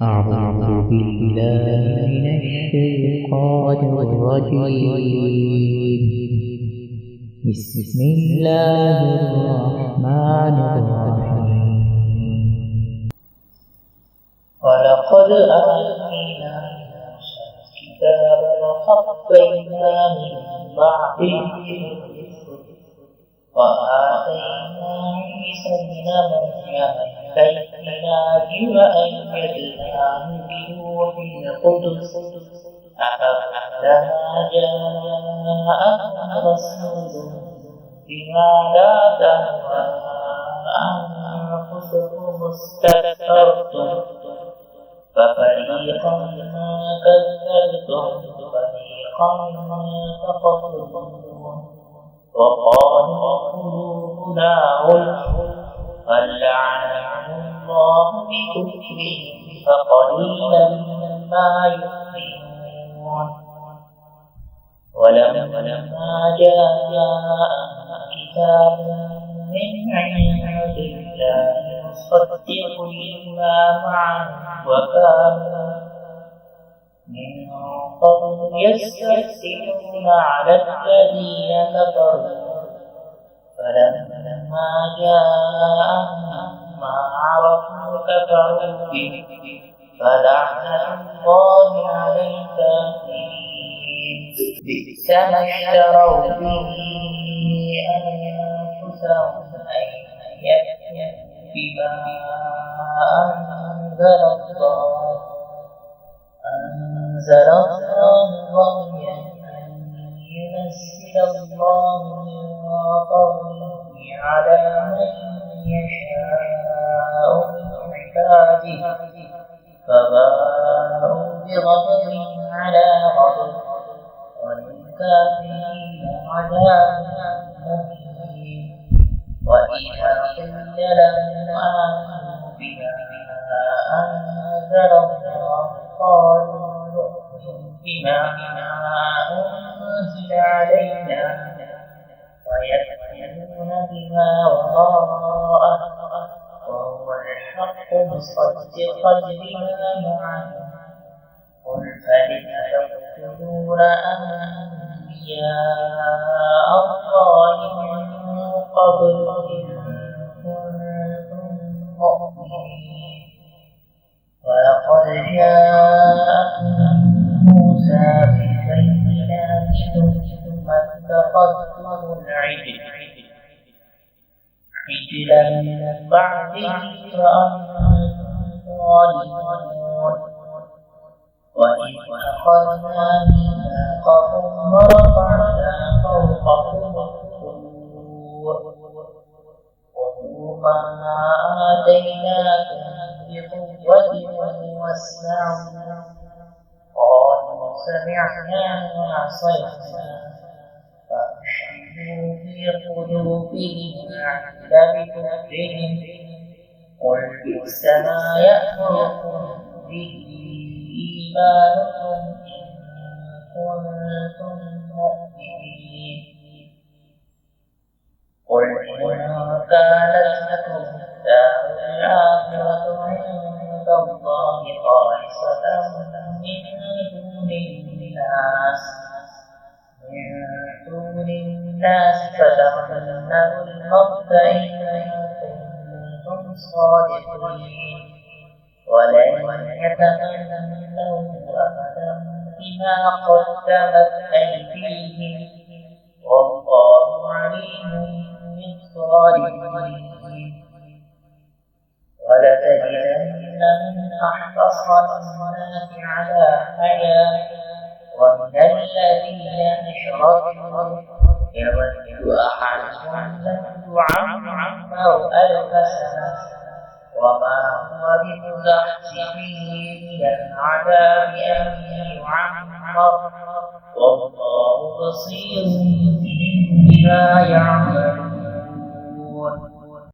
أعوذ بالله من الشيطان الرجيم. بسم الله الرحمن الرحيم. ولقد آتينا موسى الكتاب وقفينا من بعده بالرسل وآتينا عيسى ابن مريم البينات وأيدناه بروح القدس أفكلما جاءكم رسول بما لا تهوى أنفسكم استكبرتم ففريقا كذبتم وفريقا تقتلون وقالوا قلوبنا غلف بل لعنهم الله بكفرهم فقليلا ما يؤمنون ولما جاء كتاب من عند الله مصدق لما معهم وكانوا من قبل يستفتحون على الذين كفروا فلما جاءهم ما عرفوا كفروا به فلعنة الله على الكافرين. بئس ما اشتروا به أنفسهم أن يكفروا بما أنزل الله بغيا أن ينزل الله من فضله على من يشاء من عباده فباءوا بغضب على غضب وللكافرين عذاب مهين. وإذا قيل لهم آمنوا بما أنزل الله قالوا نؤمن بما أنزل علينا ويكفرون بما وراءه وهو الحق مصدقا لما معهم. قل فلم تقتلون أنبياء الله من قبل إن كنتم مؤمنين. ولقد جاءكم موسى بالبينات ثم اتخذتم عجلا من بعده وأنتم ظالمون. وإذ أخذنا ميثاقكم ورفعنا فوقكم الطور خذوا ما آتيناكم بقوة واسمعوا قالوا سمعنا وعصينا فأشربوا في قلوبهم العجل بكفرهم قل بئس ما يأمركم به إيمانكم إن كنتم مؤمنين. قل إن كانت لكم الدار الآخرة عند الله خالصة من دون الناس فتمنوا الموت إن كنتم صادقين ولن يتمنوا أبدا بما قدمت أيديهم والله عليم بالظالمين. ولتجدن من أحرص الناس على حياة ومن الذين أشركوا يود أحدهم لو يعمر 1000 سنة وما هو بمزحزحه من العذاب أن يعمر والله بصير بما يعملون.